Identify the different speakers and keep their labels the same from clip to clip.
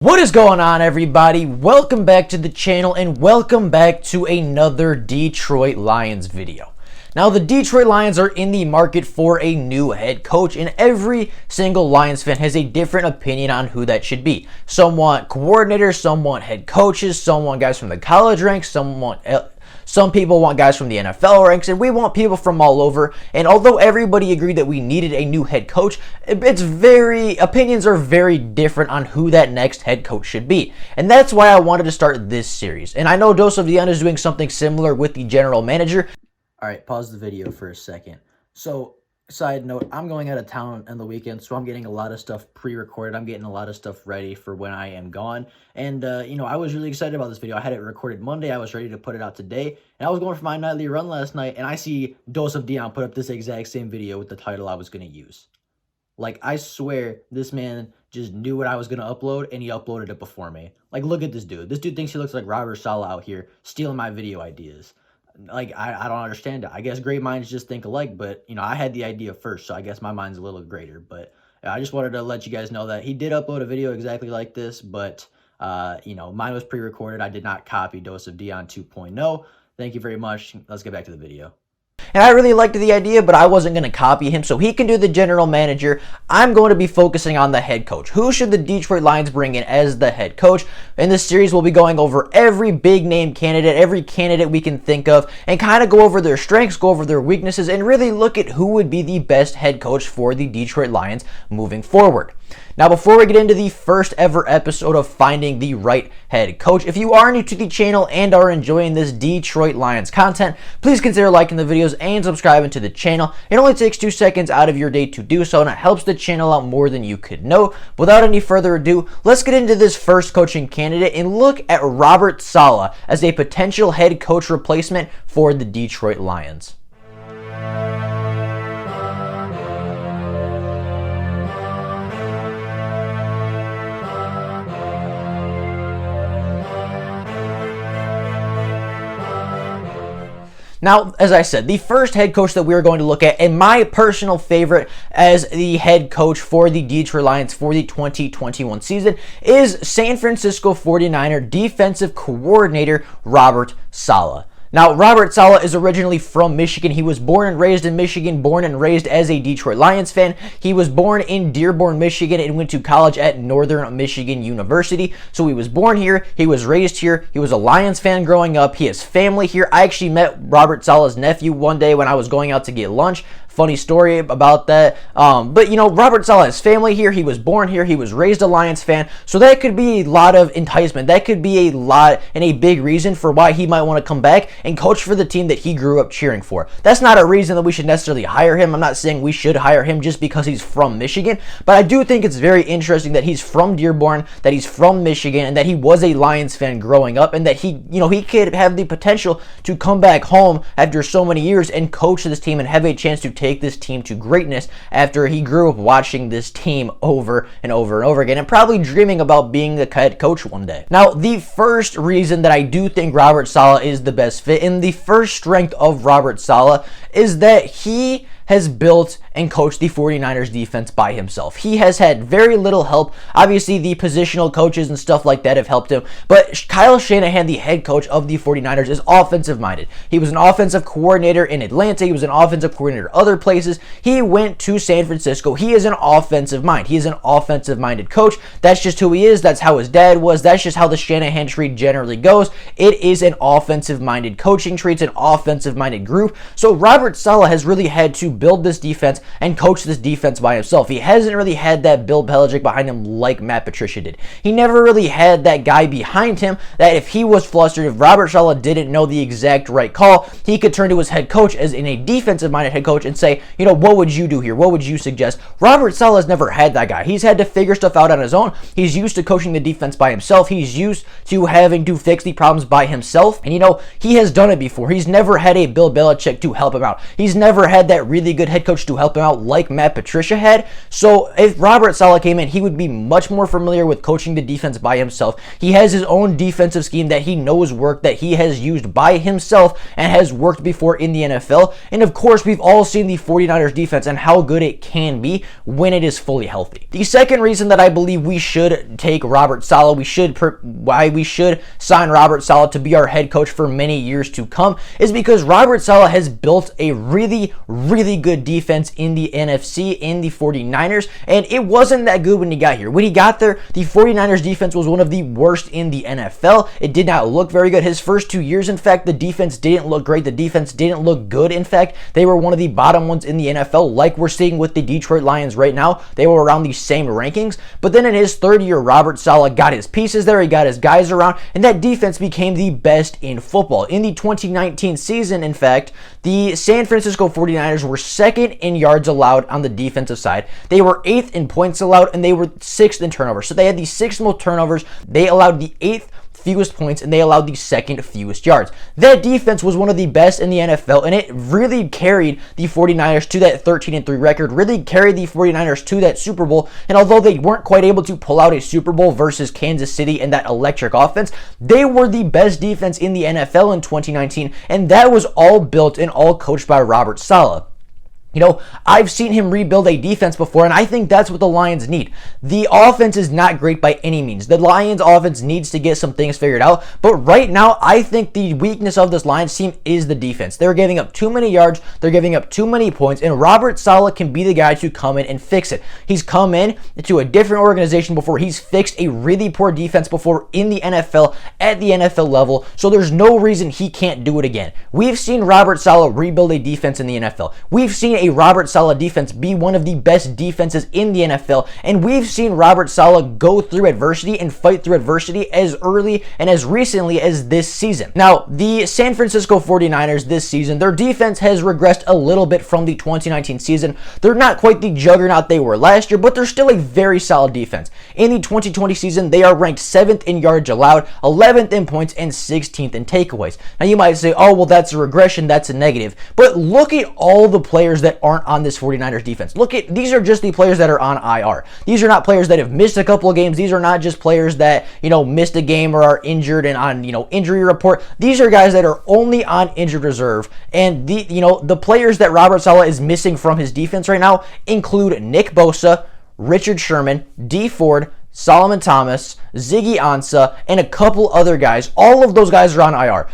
Speaker 1: What is going on, everybody? Welcome back to the channel and welcome back to another Detroit Lions video. Now, the Detroit Lions are in the market for a new head coach, and every single Lions fan has a different opinion on who that should be. Some want coordinators, some want head coaches, some want guys from the college ranks, some people want guys from the NFL ranks, and we want people from all over. And although everybody agreed that we needed a new head coach, opinions are very different on who that next head coach should be. And that's why I wanted to start this series. And I know Dose of Dion is doing something similar with the general manager. All right, pause the video for a second. So, side note, I'm going out of town on the weekend, so I'm getting a lot of stuff pre-recorded. I'm getting a lot of stuff ready for when I am gone. And, I was really excited about this video. I had it recorded Monday. I was ready to put it out today. And I was going for my nightly run last night, and I see Dose of Dion put up this exact same video with the title I was going to use. Like, I swear, this man just knew what I was going to upload, and he uploaded it before me. Like, look at this dude. This dude thinks he looks like Robert Saleh out here, stealing my video ideas. Like, I don't understand it. I guess great minds just think alike, but, I had the idea first, so I guess my mind's a little greater. But I just wanted to let you guys know that he did upload a video exactly like this, but, mine was pre-recorded. I did not copy Dose of Dion 2.0. Thank you very much. Let's get back to the video. And I really liked the idea, but I wasn't going to copy him, so he can do the general manager. I'm going to be focusing on the head coach. Who should the Detroit Lions bring in as the head coach? In this series, we'll be going over every big-name candidate, every candidate we can think of, and kind of go over their strengths, go over their weaknesses, and really look at who would be the best head coach for the Detroit Lions moving forward. Now, before we get into the first ever episode of Finding the Right Head Coach, if you are new to the channel and are enjoying this Detroit Lions content, please consider liking the videos and subscribing to the channel. It only takes 2 seconds out of your day to do so, and it helps the channel out more than you could know. Without any further ado, let's get into this first coaching candidate and look at Robert Saleh as a potential head coach replacement for the Detroit Lions. Now, as I said, the first head coach that we're going to look at, and my personal favorite as the head coach for the Detroit Lions for the 2021 season, is San Francisco 49er defensive coordinator Robert Saleh. Now, Robert Saleh is originally from Michigan. He was born and raised in Michigan, born and raised as a Detroit Lions fan. He was born in Dearborn, Michigan, and went to college at Northern Michigan University. So he was born here. He was raised here. He was a Lions fan growing up. He has family here. I actually met Robert Saleh's nephew one day when I was going out to get lunch. Funny story about that. But Robert Saleh has family here. He was born here. He was raised a Lions fan. So that could be a lot of enticement. That could be a lot and a big reason for why he might want to come back and coach for the team that he grew up cheering for. That's not a reason that we should necessarily hire him. I'm not saying we should hire him just because he's from Michigan, but I do think it's very interesting that he's from Dearborn, that he's from Michigan, and that he was a Lions fan growing up, and that he could have the potential to come back home after so many years and coach this team and have a chance to take this team to greatness after he grew up watching this team over and over and over again and probably dreaming about being the head coach one day. Now, the first reason that I do think Robert Saleh is the best fit, and the first strength of Robert Saleh, is that he has built and coached the 49ers defense by himself. He has had very little help. Obviously, the positional coaches and stuff like that have helped him, but Kyle Shanahan, the head coach of the 49ers, is offensive-minded. He was an offensive coordinator in Atlanta. He was an offensive coordinator other places. He went to San Francisco. He is an offensive mind. He is an offensive-minded coach. That's just who he is. That's how his dad was. That's just how the Shanahan tree generally goes. It is an offensive-minded coaching tree. It's an offensive-minded group. So Robert Saleh has really had to build this defense and coach this defense by himself. He hasn't really had that Bill Belichick behind him like Matt Patricia did. He never really had that guy behind him that if he was flustered, if Robert Saleh didn't know the exact right call, he could turn to his head coach as in a defensive-minded head coach and say, what would you do here? What would you suggest? Robert Saleh has never had that guy. He's had to figure stuff out on his own. He's used to coaching the defense by himself. He's used to having to fix the problems by himself. And he has done it before. He's never had a Bill Belichick to help him out. He's never had that really really good head coach to help him out like Matt Patricia had. So if Robert Saleh came in, he would be much more familiar with coaching the defense by himself. He has his own defensive scheme that he knows work, that he has used by himself and has worked before in the NFL. And of course, we've all seen the 49ers defense and how good it can be when it is fully healthy. The second reason that I believe we should take Robert Saleh, why we should sign Robert Saleh to be our head coach for many years to come, is because Robert Saleh has built a really, really good defense in the NFC, in the 49ers, and it wasn't that good when he got here. When he got there, the 49ers defense was one of the worst in the NFL. It did not look very good. His first 2 years, in fact, the defense didn't look great. The defense didn't look good. In fact, they were one of the bottom ones in the NFL, like we're seeing with the Detroit Lions right now. They were around the same rankings. But then in his third year, Robert Saleh got his pieces there. He got his guys around, and that defense became the best in football. In the 2019 season, in fact, the San Francisco 49ers were second in yards allowed on the defensive side. They were 8th in points allowed, and they were 6th in turnovers. So they had the 6th most turnovers. They allowed the 8th fewest points, and they allowed the 2nd fewest yards. That defense was one of the best in the NFL, and it really carried the 49ers to that 13-3 record, really carried the 49ers to that Super Bowl. And although they weren't quite able to pull out a Super Bowl versus Kansas City and that electric offense, they were the best defense in the NFL in 2019, and that was all built and all coached by Robert Saleh. You know, I've seen him rebuild a defense before, and I think that's what the Lions need. The offense is not great by any means. The Lions offense needs to get some things figured out, but right now, I think the weakness of this Lions team is the defense. They're giving up too many yards, they're giving up too many points, and Robert Saleh can be the guy to come in and fix it. He's come in to a different organization before. He's fixed a really poor defense before in the NFL, at the NFL level, so there's no reason he can't do it again. We've seen Robert Saleh rebuild a defense in the NFL. We've seen a Robert Saleh defense be one of the best defenses in the NFL, and we've seen Robert Saleh go through adversity and fight through adversity as early and as recently as this season. Now, the San Francisco 49ers this season, their defense has regressed a little bit from the 2019 season. They're not quite the juggernaut they were last year, but they're still a very solid defense. In the 2020 season, they are ranked 7th in yards allowed, 11th in points, and 16th in takeaways. Now, you might say, oh, well, that's a regression, that's a negative, but look at all the players that aren't on this 49ers defense. Look at, these are just the players that are on IR. These are not players that have missed a couple of games. These are not just players that, missed a game or are injured and on, injury report. These are guys that are only on injured reserve. And the players that Robert Saleh is missing from his defense right now include Nick Bosa, Richard Sherman, Dee Ford, Solomon Thomas, Ziggy Ansah, and a couple other guys. All of those guys are on IR.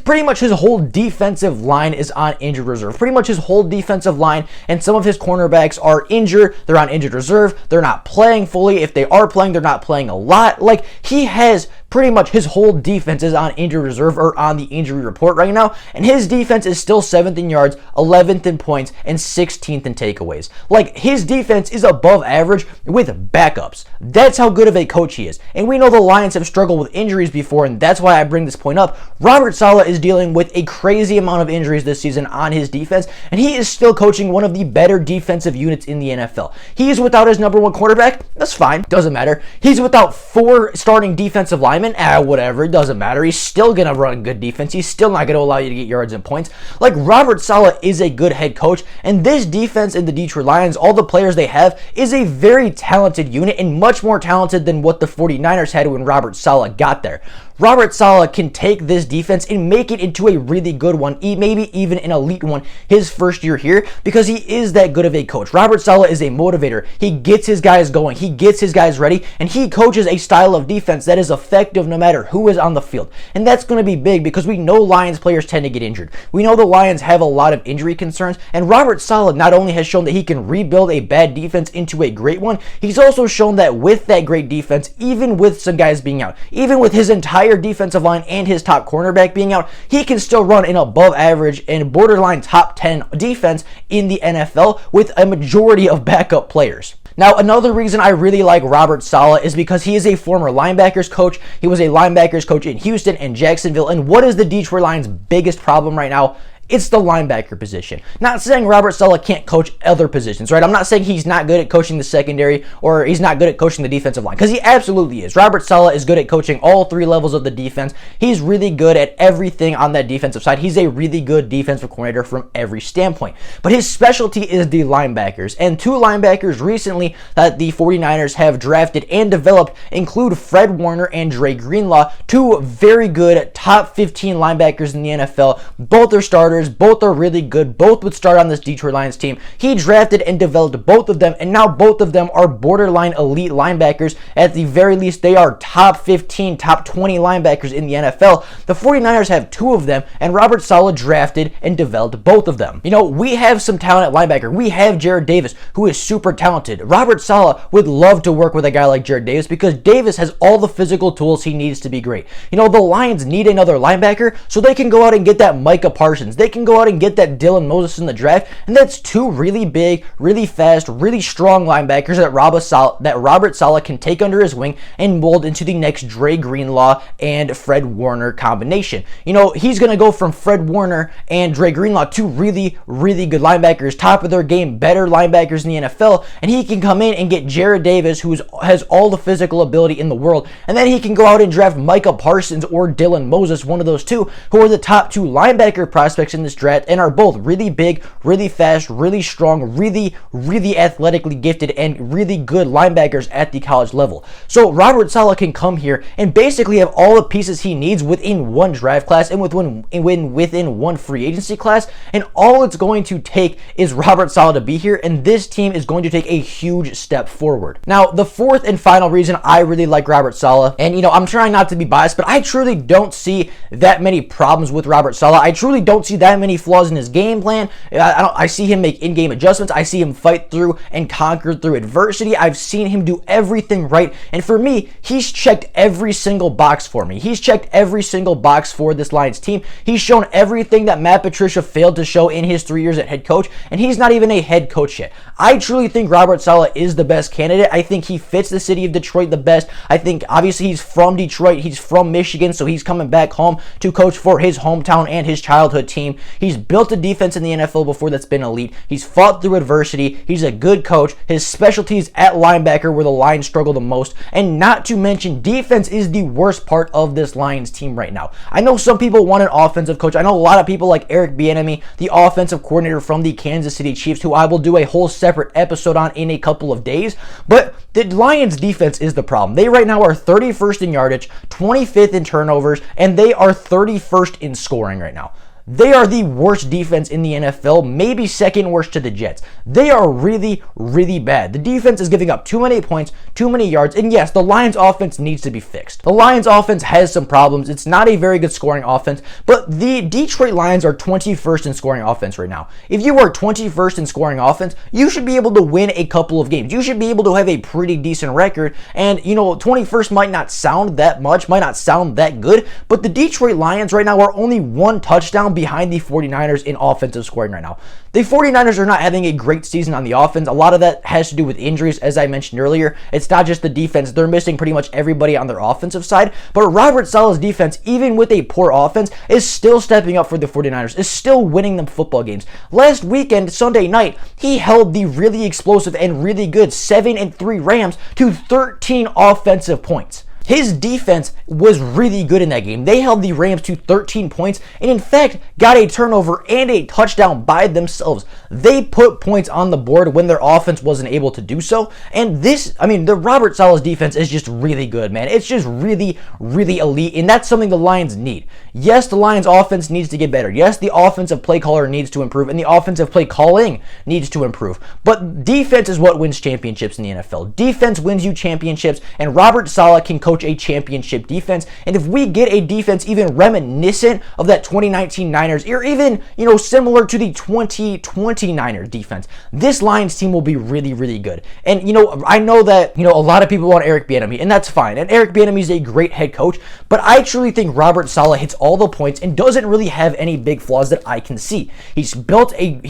Speaker 1: Pretty much his whole defensive line is on injured reserve. Pretty much his whole defensive line and some of his cornerbacks are injured. They're on injured reserve. They're not playing fully. If they are playing, they're not playing a lot. Like, he has pretty much his whole defense is on injured reserve or on the injury report right now, and his defense is still 7th in yards, 11th in points, and 16th in takeaways. Like, his defense is above average with backups. That's how good of a coach he is. And we know the Lions have struggled with injuries before, and that's why I bring this point up. Robert Saleh is dealing with a crazy amount of injuries this season on his defense, and he is still coaching one of the better defensive units in the NFL. He is without his number one quarterback. That's fine. Doesn't matter. He's without 4 starting defensive linemen. Whatever. It doesn't matter. He's still going to run good defense. He's still not going to allow you to get yards and points. Like, Robert Saleh is a good head coach, and this defense in the Detroit Lions, all the players they have, is a very talented unit and much more talented than what the 49ers had when Robert Saleh got there. Robert Saleh can take this defense and make it into a really good one, maybe even an elite one his first year here, because he is that good of a coach. Robert Saleh is a motivator. He gets his guys going. He gets his guys ready, and he coaches a style of defense that is effective no matter who is on the field. And that's going to be big because we know Lions players tend to get injured. We know the Lions have a lot of injury concerns, and Robert Saleh not only has shown that he can rebuild a bad defense into a great one, he's also shown that with that great defense, even with some guys being out, even with his entire defensive line and his top cornerback being out, he can still run an above average and borderline top 10 defense in the NFL with a majority of backup players. Now, another reason I really like Robert Saleh is because he is a former linebackers coach. He was a linebackers coach in Houston and Jacksonville. And what is the Detroit Lions' biggest problem right now? it's the linebacker position. Not saying Robert Saleh can't coach other positions, right? I'm not saying he's not good at coaching the secondary or he's not good at coaching the defensive line, because he absolutely is. Robert Saleh is good at coaching all three levels of the defense. He's really good at everything on that defensive side. He's a really good defensive coordinator from every standpoint. But his specialty is the linebackers. And two linebackers recently that the 49ers have drafted and developed include Fred Warner and Dre Greenlaw, two very good top 15 linebackers in the NFL. Both are starters. Both are really good. Both would start on this Detroit Lions team. He drafted and developed both of them, and now both of them are borderline elite linebackers. At the very least, they are top 15, top 20 linebackers in the NFL. The 49ers have two of them, and Robert Saleh drafted and developed both of them. You know, we have some talent at linebacker. We have Jarrad Davis, who is super talented. Robert Saleh would love to work with a guy like Jarrad Davis because Davis has all the physical tools he needs to be great. You know, the Lions need another linebacker so they can go out and get that Micah Parsons. They can go out and get that Dylan Moses in the draft, and that's two really big, really fast, really strong linebackers that Robert Saleh can take under his wing and mold into the next Dre Greenlaw and Fred Warner combination. You know, he's going to go from Fred Warner and Dre Greenlaw to really, really good linebackers, top of their game, better linebackers in the NFL, and he can come in and get Jarrad Davis, who has all the physical ability in the world, and then he can go out and draft Micah Parsons or Dylan Moses, one of those two, who are the top two linebacker prospects in this draft and are both really big, really fast, really strong, really, really athletically gifted, and really good linebackers at the college level. So Robert Saleh can come here and basically have all the pieces he needs within one draft class and within one free agency class, and all it's going to take is Robert Saleh to be here, and this team is going to take a huge step forward. Now, the fourth and final reason I really like Robert Saleh, and you know, I'm trying not to be biased, but I truly don't see that many problems with Robert Saleh. I truly don't see that many flaws in his game plan. I see him make in-game adjustments. I see him fight through and conquer through adversity. I've seen him do everything right, and for me, he's checked every single box for me. He's checked every single box for this Lions team. He's shown everything that Matt Patricia failed to show in his 3 years at head coach, and he's not even a head coach yet. I truly think Robert Saleh is the best candidate. I think he fits the city of Detroit the best. I think obviously he's from Detroit. He's from Michigan, so he's coming back home to coach for his hometown and his childhood team. He's built a defense in the NFL before that's been elite. He's fought through adversity. He's a good coach. His specialties at linebacker where the Lions struggle the most, and not to mention defense is the worst part of this Lions team right now. I know some people want an offensive coach. I know a lot of people like Eric Bieniemy, the offensive coordinator from the Kansas City Chiefs, who I will do a whole separate episode on in a couple of days, but the Lions defense is the problem. They right now are 31st in yardage, 25th in turnovers, and they are 31st in scoring right now. They are the worst defense in the NFL, maybe second worst to the Jets. They are really, really bad. The defense is giving up too many points, too many yards, and yes, the Lions offense needs to be fixed. The Lions offense has some problems. It's not a very good scoring offense, but the Detroit Lions are 21st in scoring offense right now. If you are 21st in scoring offense, you should be able to win a couple of games. You should be able to have a pretty decent record, and you know, 21st might not sound that much, might not sound that good, but the Detroit Lions right now are only one touchdown behind the 49ers in offensive scoring right now. The 49ers are not having a great season on the offense. A lot of that has to do with injuries, as I mentioned earlier. It's not just the defense. They're missing pretty much everybody on their offensive side, but Robert Saleh's defense, even with a poor offense, is still stepping up for the 49ers, is still winning them football games. Last weekend, Sunday night, he held the really explosive and really good 7-3 Rams to 13 offensive points. His defense was really good in that game. They held the Rams to 13 points and in fact got a turnover and a touchdown by themselves. They put points on the board when their offense wasn't able to do so. And the Robert Saleh's defense is just really good, man. It's just really, really elite, and that's something the Lions need. Yes, the Lions offense needs to get better. Yes, the offensive play caller needs to improve, and the offensive play calling needs to improve. But defense is what wins championships in the NFL. Defense wins you championships, and Robert Saleh can coach a championship defense. And if we get a defense even reminiscent of that 2019 Niners, or even, similar to the 2020 Niners defense, this Lions team will be really, really good. And, I know that, a lot of people want Eric Bieniemy, and that's fine. And Eric Bieniemy is a great head coach, but I truly think Robert Saleh hits all the points and doesn't really have any big flaws that I can see. He's built an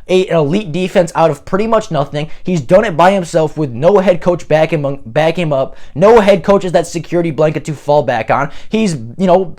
Speaker 1: elite defense out of pretty much nothing. He's done it by himself with no head coach back him up, no head coach coach is that security blanket to fall back on. He's,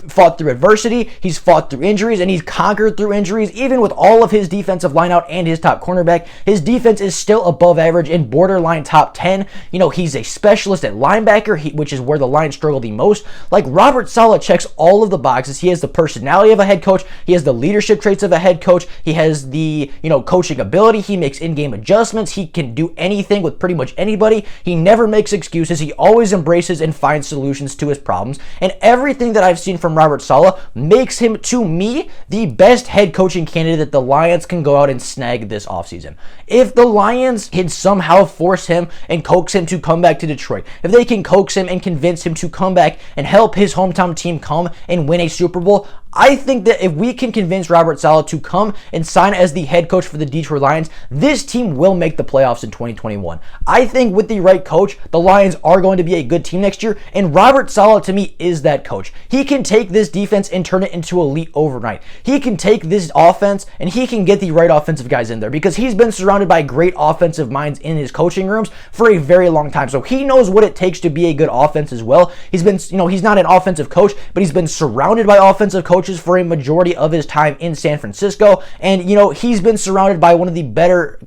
Speaker 1: fought through adversity, he's fought through injuries, and he's conquered through injuries. Even with all of his defensive lineout and his top cornerback, his defense is still above average and borderline top 10. He's a specialist at linebacker, which is where the Lions struggle the most. Like, Robert Saleh checks all of the boxes. He has the personality of a head coach. He has the leadership traits of a head coach. He has the, coaching ability. He makes in-game adjustments. He can do anything with pretty much anybody. He never makes excuses. He always embraces and finds solutions to his problems. And everything that I've seen from Robert Saleh makes him, to me, the best head coaching candidate that the Lions can go out and snag this offseason. If the Lions can somehow force him and coax him to come back to Detroit, if they can coax him and convince him to come back and help his hometown team come and win a Super Bowl, I think that if we can convince Robert Saleh to come and sign as the head coach for the Detroit Lions, this team will make the playoffs in 2021. I think with the right coach, the Lions are going to be a good team next year, and Robert Saleh, to me, is that coach. He can take this defense and turn it into elite overnight. He can take this offense and he can get the right offensive guys in there, because he's been surrounded by great offensive minds in his coaching rooms for a very long time. So he knows what it takes to be a good offense as well. He's been, he's not an offensive coach, but he's been surrounded by offensive coaches for a majority of his time in San Francisco, and he's been surrounded by one of the better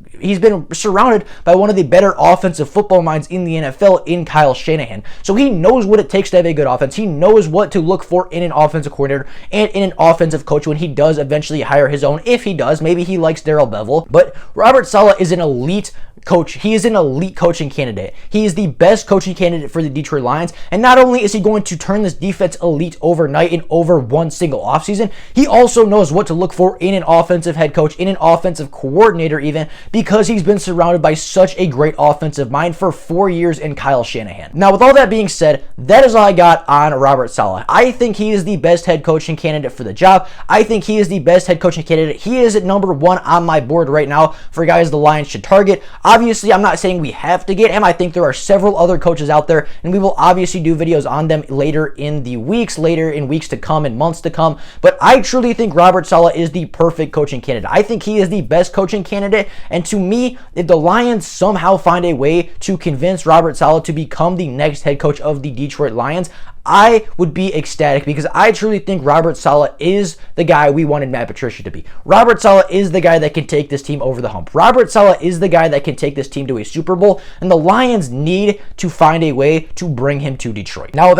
Speaker 1: offensive football minds in the NFL in Kyle Shanahan. So he knows what it takes to have a good offense. He knows what to look for in an offensive coordinator and in an offensive coach when he does eventually hire his own. If he does, maybe he likes Darrell Bevell, but Robert Saleh is an elite coach. He is an elite coaching candidate. He is the best coaching candidate for the Detroit Lions, and not only is he going to turn this defense elite overnight and over one single offseason, he also knows what to look for in an offensive head coach, in an offensive coordinator even, because he's been surrounded by such a great offensive mind for 4 years in Kyle Shanahan. Now, with all that being said, that is all I got on Robert Saleh. I think he is the best head coaching candidate for the job. I think he is the best head coaching candidate. He is at number 1 on my board right now for guys the Lions should target. Obviously, I'm not saying we have to get him. I think there are several other coaches out there, and we will obviously do videos on them later in weeks to come and months to come. But I truly think Robert Saleh is the perfect coaching candidate. I think he is the best coaching candidate, and to me, if the Lions somehow find a way to convince Robert Saleh to become the next head coach of the Detroit Lions, I would be ecstatic, because I truly think Robert Saleh is the guy we wanted Matt Patricia to be. Robert Saleh is the guy that can take this team over the hump. Robert Saleh is the guy that can take this team to a Super Bowl, and the Lions need to find a way to bring him to Detroit. Now, with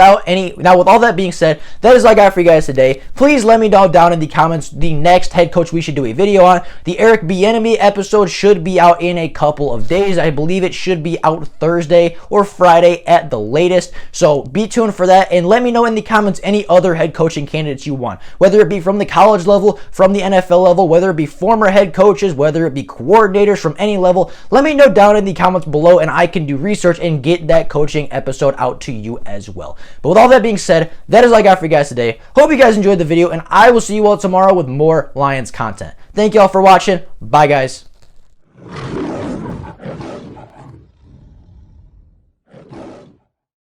Speaker 1: all that being said, that is all I got for you guys today. Please let me know down in the comments the next head coach we should do a video on. The Eric Bieniemy episode should be out in a couple of days. I believe it should be out Thursday or Friday at the latest. So be tuned for that. And let me know in the comments any other head coaching candidates you want, whether it be from the college level, from the NFL level, whether it be former head coaches, whether it be coordinators from any level. Let me know down in the comments below, and I can do research and get that coaching episode out to you as well. But with all that being said, that is all I got for you guys today. Hope you guys enjoyed the video, and I will see you all tomorrow with more Lions content. Thank you all for watching. Bye, guys.